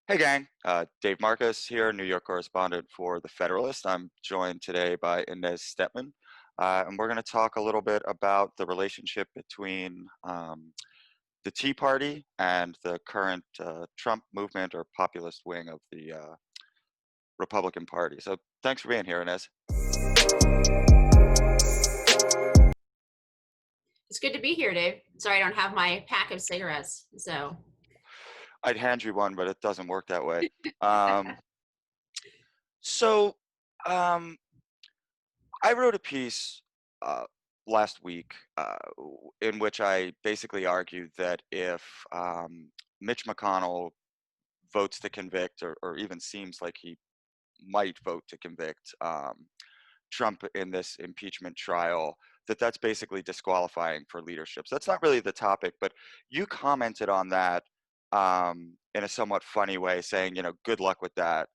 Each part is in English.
Hey gang, Dave Marcus here, New York correspondent for the Federalist. I'm joined today by Inez Stepman, and we're going to talk a little bit about the relationship between the Tea Party and the current Trump movement or populist wing of the Republican Party. So thanks for being here, Inez. It's good to be here, Dave. Sorry I don't have my pack of cigarettes. I'd hand you one, but it doesn't work that way. Um, so um, I wrote a piece uh, last week in which I basically argued that if Mitch McConnell votes to convict, or even seems like he might vote to convict Trump in this impeachment trial, that's basically disqualifying for leadership. So that's not really the topic, but you commented on that in a somewhat funny way, saying, good luck with that.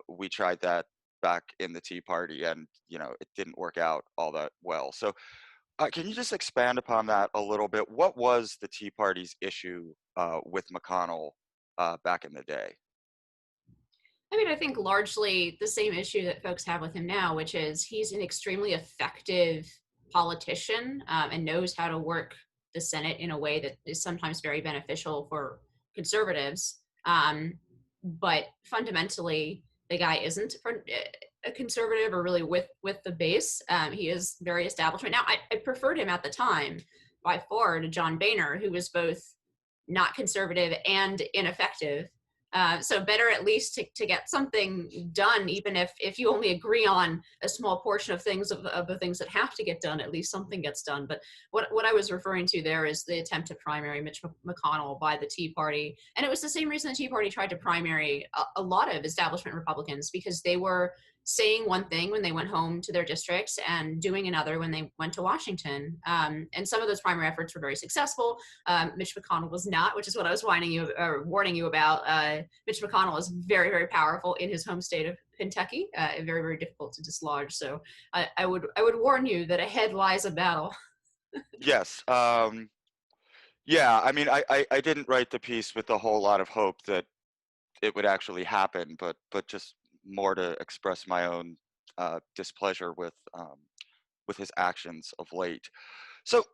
We tried that back in the Tea Party, and it didn't work out all that well. So can you just expand upon that a little bit? What was the Tea Party's issue with McConnell back in the day? I think largely the same issue that folks have with him now, which is he's an extremely effective politician and knows how to work the Senate in a way that is sometimes very beneficial for conservatives. But fundamentally, the guy isn't a conservative or really with the base. He is very establishment. Now, I preferred him at the time by far to John Boehner, who was both not conservative and ineffective. So better at least to get something done, even if you only agree on a small portion of things of the things that have to get done, at least something gets done. But what I was referring to there is the attempt to primary Mitch McConnell by the Tea Party. And it was the same reason the Tea Party tried to primary a lot of establishment Republicans, because they were saying one thing when they went home to their districts and doing another when they went to Washington. And some of those primary efforts were very successful. Mitch McConnell was not, which is what I was warning you about. Mitch McConnell is very, very powerful in his home state of Kentucky, very, very difficult to dislodge. So I would warn you that ahead lies a battle. Yes. Yeah, I didn't write the piece with a whole lot of hope that it would actually happen, but just more to express my own displeasure with his actions of late. So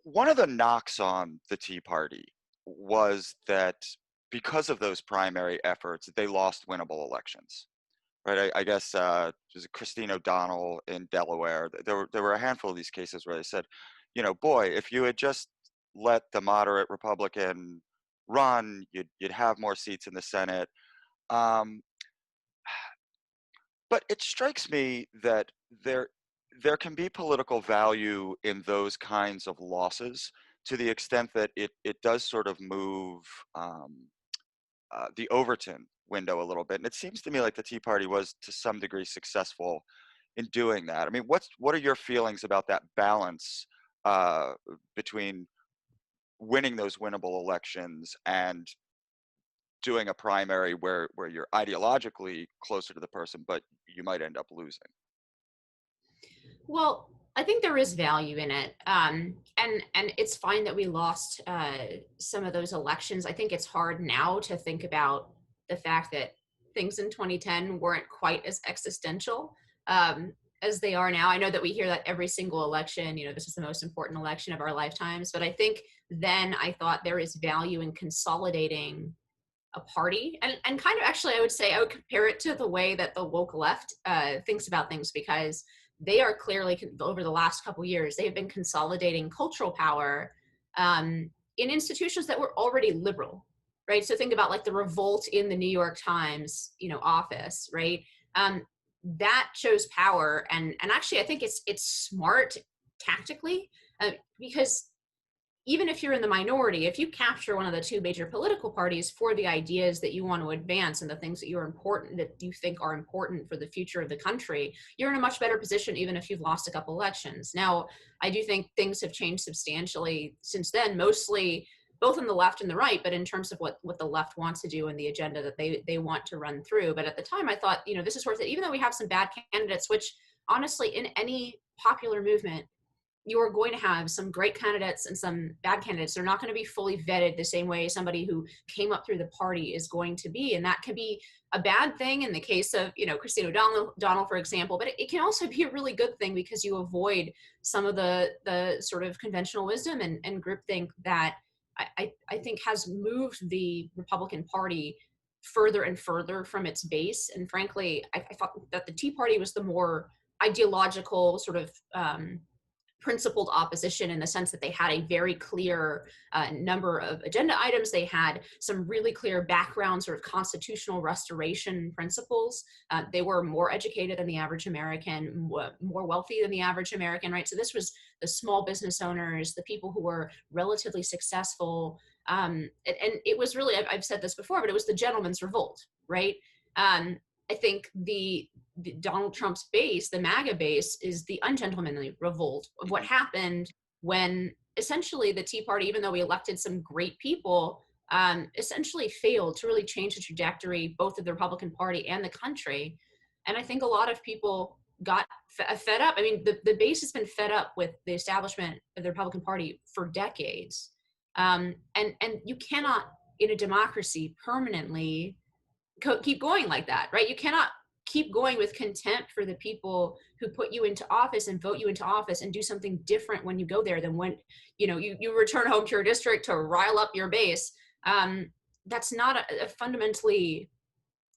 one of the knocks on the Tea Party was that because of those primary efforts, they lost winnable elections. Right? I guess it was Christine O'Donnell in Delaware. There were a handful of these cases where they said, boy, if you had just let the moderate Republican run, you'd have more seats in the Senate. Um, but it strikes me that there can be political value in those kinds of losses, to the extent that it does sort of move the Overton window a little bit. And it seems to me like the Tea Party was to some degree successful in doing that. I mean, what are your feelings about that balance between winning those winnable elections and doing a primary where you're ideologically closer to the person, but you might end up losing? Well, I think there is value in it, and it's fine that we lost some of those elections. I think it's hard now to think about the fact that things in 2010 weren't quite as existential as they are now. I know that we hear that every single election. This is the most important election of our lifetimes. But I think then I thought there is value in consolidating a party, and kind of actually I would say I would compare it to the way that the woke left thinks about things, because they are clearly, over the last couple of years, they have been consolidating cultural power in institutions that were already liberal, right? So think about like the revolt in the New York Times, office, right? That shows power, and actually I think it's smart tactically, because even if you're in the minority, if you capture one of the two major political parties for the ideas that you want to advance and the things that that you think are important for the future of the country, you're in a much better position, even if you've lost a couple elections. Now, I do think things have changed substantially since then, mostly both on the left and the right, but in terms of what the left wants to do and the agenda that they want to run through. But at the time, I thought, this is worth it, even though we have some bad candidates, which honestly, in any popular movement, you're going to have some great candidates and some bad candidates. They're not going to be fully vetted the same way somebody who came up through the party is going to be. And that can be a bad thing in the case of, Christine O'Donnell, for example, but it can also be a really good thing because you avoid some of the sort of conventional wisdom and groupthink that I think has moved the Republican Party further and further from its base. And frankly, I thought that the Tea Party was the more ideological sort of principled opposition in the sense that they had a very clear number of agenda items. They had some really clear background sort of constitutional restoration principles. They were more educated than the average American, more wealthy than the average American, right? So this was the small business owners, the people who were relatively successful. And it was really, I've said this before, but it was the gentleman's revolt, right? I think the Donald Trump's base, the MAGA base, is the ungentlemanly revolt of what happened when essentially the Tea Party, even though we elected some great people, essentially failed to really change the trajectory both of the Republican Party and the country. And I think a lot of people got fed up. I mean, the base has been fed up with the establishment of the Republican Party for decades. And you cannot, in a democracy, permanently keep going like that, right? You cannot keep going with contempt for the people who put you into office and vote you into office and do something different when you go there than when you return home to your district to rile up your base. That's not a fundamentally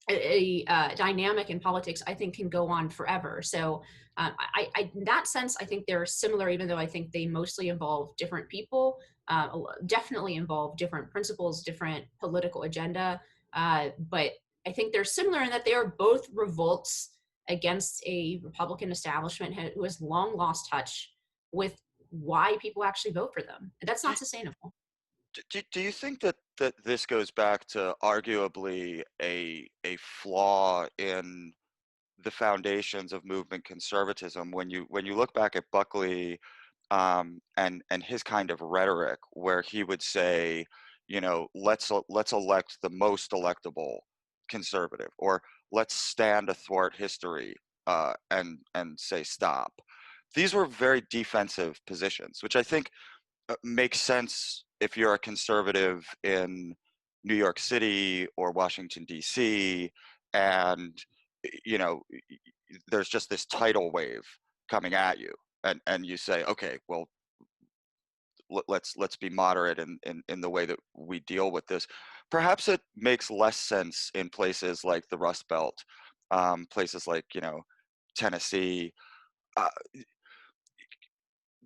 a dynamic in politics I think can go on forever. So in that sense, I think they're similar, even though I think they mostly involve different people, definitely involve different principles, different political agenda. But I think they're similar in that they are both revolts against a Republican establishment who has long lost touch with why people actually vote for them. That's not sustainable. Do you think that this goes back to arguably a flaw in the foundations of movement conservatism when you look back at Buckley and his kind of rhetoric where he would say, let's elect the most electable conservative, or let's stand athwart history and say stop. These were very defensive positions, which I think makes sense if you're a conservative in New York City or Washington, D.C., and there's just this tidal wave coming at you, and you say, okay, well, let's be moderate in the way that we deal with this. Perhaps it makes less sense in places like the Rust Belt, places like Tennessee. Uh,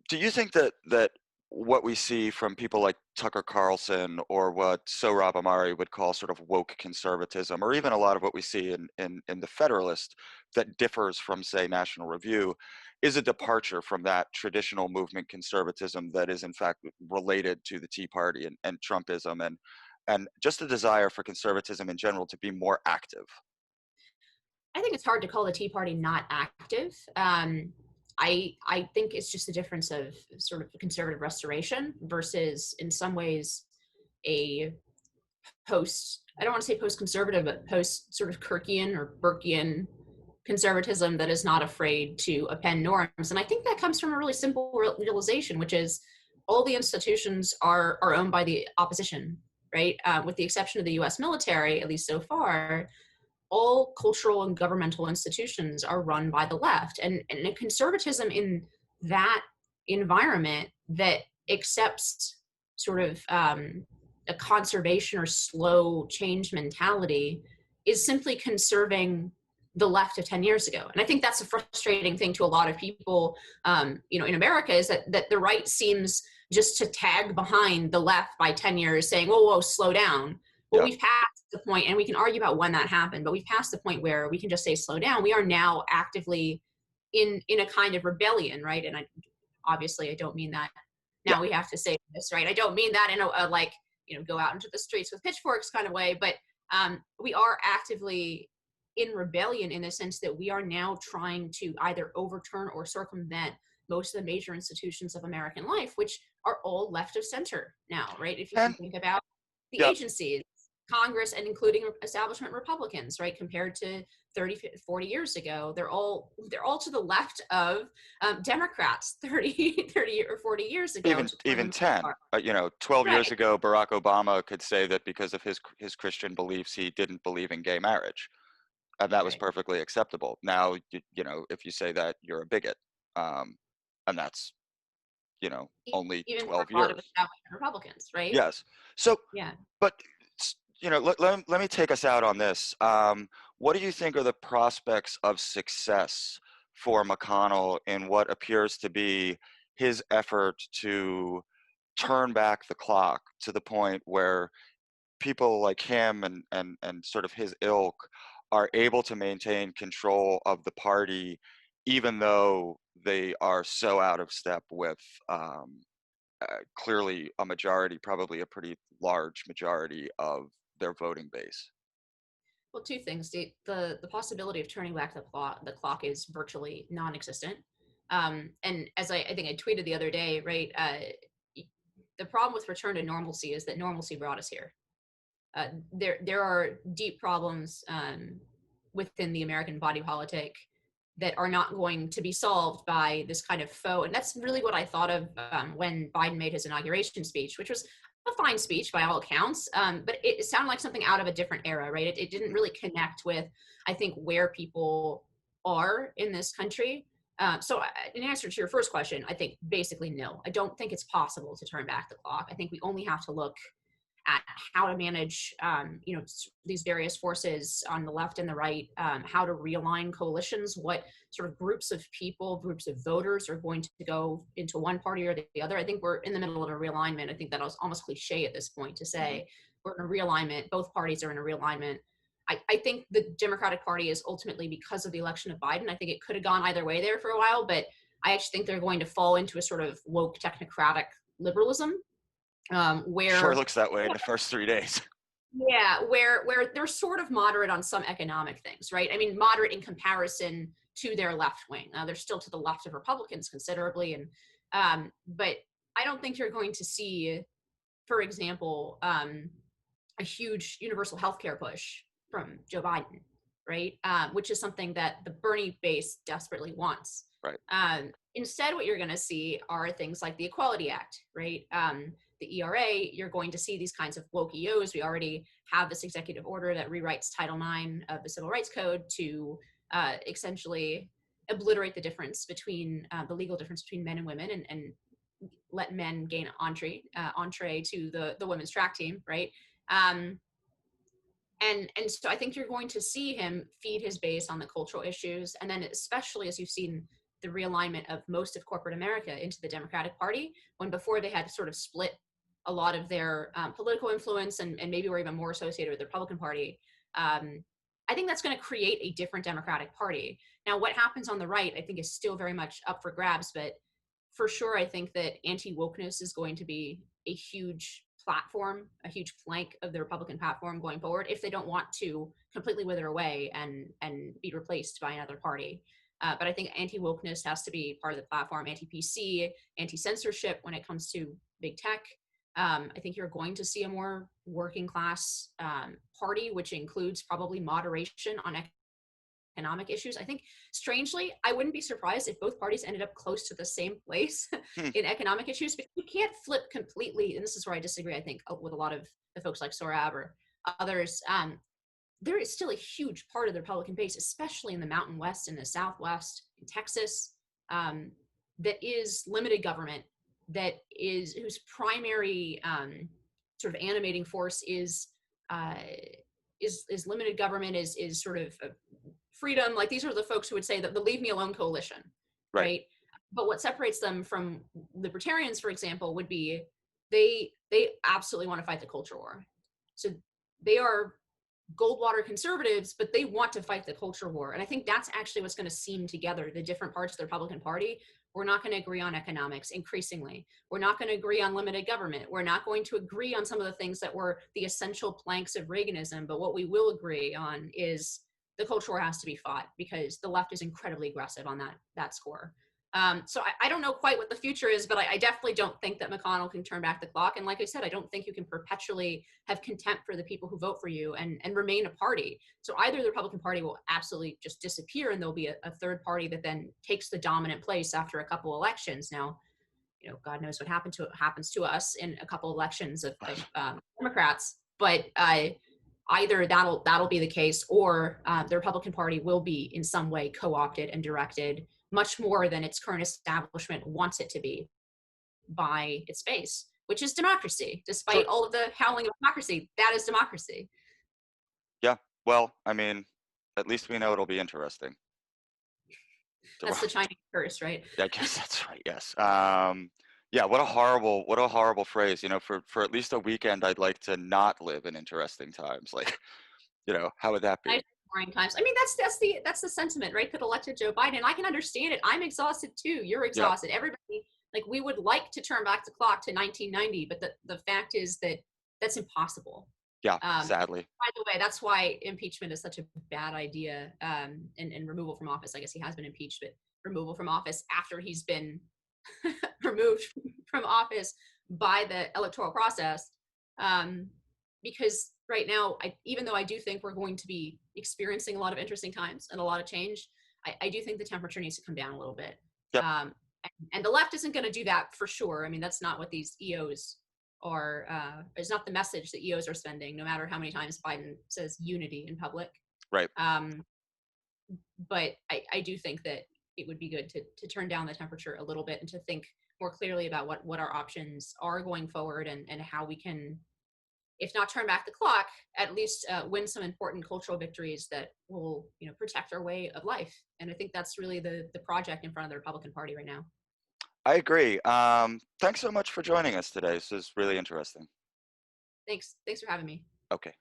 do you think that what we see from people like Tucker Carlson, or what Sohrab Ahmari would call sort of woke conservatism, or even a lot of what we see in the Federalist that differs from, say, National Review, is a departure from that traditional movement conservatism that is in fact related to the Tea Party and Trumpism and just a desire for conservatism in general to be more active? I think it's hard to call the Tea Party not active. I think it's just a difference of sort of conservative restoration versus, in some ways, a I don't want to say post-conservative, but post sort of Kirkian or Burkean conservatism that is not afraid to append norms. And I think that comes from a really simple realization, which is all the institutions are owned by the opposition, right? With the exception of the US military, at least so far, all cultural and governmental institutions are run by the left. And a conservatism in that environment that accepts sort of a conservation or slow change mentality is simply conserving the left of 10 years ago. And I think that's a frustrating thing to a lot of people, in America, is that the right seems just to tag behind the left by 10 years saying, whoa, slow down. Well, we've passed the point, and we can argue about when that happened, but we've passed the point where we can just say slow down. We are now actively in a kind of rebellion, right? And obviously I don't mean that now we have to say this, right? I don't mean that in a go out into the streets with pitchforks kind of way, but we are actively in rebellion in the sense that we are now trying to either overturn or circumvent most of the major institutions of American life, which are all left of center now, right? If you can think about the agencies, Congress, and including establishment Republicans, right, compared to 30, 40 years ago, they're all to the left of Democrats 30 or 40 years ago. Even 10, 12 years Right. ago, Barack Obama could say that because of his Christian beliefs, he didn't believe in gay marriage, and that was Right. perfectly acceptable. Now, if you say that, you're a bigot, and that's only Even for 12 a lot of years. establishment Republicans, right? Yes. So, Yeah. but let me take us out on this. What do you think are the prospects of success for McConnell in what appears to be his effort to turn back the clock to the point where people like him and sort of his ilk are able to maintain control of the party, even though they are so out of step with clearly a majority, probably a pretty large majority of their voting base? Well, two things. The possibility of turning back the clock is virtually non-existent. And as I think I tweeted the other day, right? The problem with return to normalcy is that normalcy brought us here. There are deep problems within the American body politic that are not going to be solved by this kind of faux. And that's really what I thought of when Biden made his inauguration speech, which was a fine speech by all accounts, but it sounded like something out of a different era, right? It didn't really connect with, I think, where people are in this country. So in answer to your first question, I think basically no. I don't think it's possible to turn back the clock. I think we only have to look at how to manage, these various forces on the left and the right, how to realign coalitions, what sort of groups of people, groups of voters are going to go into one party or the other. I think we're in the middle of a realignment. I think that was almost cliche at this point to say we're in a realignment. Both parties are in a realignment. I think the Democratic Party is ultimately, because of the election of Biden, I think it could have gone either way there for a while, but I actually think they're going to fall into a sort of woke technocratic liberalism, Sure where looks that way in the first 3 days. yeah, where they're sort of moderate on some economic things, right? I mean, moderate in comparison to their left wing. They're still to the left of Republicans considerably, and but I don't think you're going to see, for example, a huge universal health care push from Joe Biden, right? Which is something that the Bernie base desperately wants. Right. Instead, what you're going to see are things like the Equality Act, right? The ERA, you're going to see these kinds of woke EOs. We already have this executive order that rewrites Title IX of the Civil Rights Code to essentially obliterate the difference between the legal difference between men and women, and let men gain entree to the women's track team, right? And so I think you're going to see him feed his base on the cultural issues, and then especially as you've seen the realignment of most of corporate America into the Democratic Party, when before they had sort of split a lot of their political influence and maybe were even more associated with the Republican Party. I think that's going to create a different Democratic Party. Now, what happens on the right, I think, is still very much up for grabs, but for sure, I think that anti-wokeness is going to be a huge platform, a huge plank of the Republican platform going forward, if they don't want to completely wither away and be replaced by another party. But I think anti-wokeness has to be part of the platform, anti-PC, anti-censorship when it comes to big tech. I think you're going to see a more working class party, which includes probably moderation on economic issues. I think, strangely, I wouldn't be surprised if both parties ended up close to the same place in economic issues, because you can't flip completely. And this is where I disagree, I think, with a lot of the folks like Sorab or others. There is still a huge part of the Republican base, especially in the Mountain West and the Southwest, in Texas, that is limited government, whose primary sort of animating force is limited government, is sort of freedom. Like, these are the folks who would say that the Leave Me Alone coalition, right? But what separates them from libertarians, for example, would be they absolutely want to fight the culture war. So they are Goldwater conservatives, but they want to fight the culture war. And I think that's actually what's going to seam together the different parts of the Republican Party. We're not going to agree on economics increasingly. We're not going to agree on limited government. We're not going to agree on some of the things that were the essential planks of Reaganism. But what we will agree on is the culture war has to be fought, because the left is incredibly aggressive on that score. So I don't know quite what the future is, but I definitely don't think that McConnell can turn back the clock. And like I said, I don't think you can perpetually have contempt for the people who vote for you and remain a party. So either the Republican Party will absolutely just disappear and there'll be a third party that then takes the dominant place after a couple elections. Now, God knows what happens to us in a couple elections of Democrats, but either that'll be the case, or the Republican Party will be in some way co-opted and directed much more than its current establishment wants it to be by its base, which is democracy. Despite Sure. all of the howling of democracy, that is democracy. Yeah. Well, I mean, at least we know it'll be interesting. That's the Chinese curse, right? I guess that's right. Yes. Yeah. What a horrible phrase. For at least a weekend, I'd like to not live in interesting times. Like, how would that be? Nice boring times. I mean, that's the sentiment, right? That elected Joe Biden. I can understand it. I'm exhausted too. You're Yeah. exhausted. Everybody, like, we would like to turn back the clock to 1990, but the fact is that that's impossible. Yeah. Sadly. By the way, that's why impeachment is such a bad idea, and removal from office. I guess he has been impeached, but removal from office after he's been removed from office by the electoral process. Because right now, even though I do think we're going to be experiencing a lot of interesting times and a lot of change, I do think the temperature needs to come down a little bit. Yep. And the left isn't going to do that for sure. I mean, that's not what these EOs are. It's not the message that EOs are sending, no matter how many times Biden says unity in public. Right. But I do think that it would be good to turn down the temperature a little bit and to think more clearly about what our options are going forward, and how we can, if not turn back the clock, at least win some important cultural victories that will, protect our way of life. And I think that's really the project in front of the Republican Party right now. I agree. Thanks so much for joining us today. This is really interesting. Thanks for having me. Okay.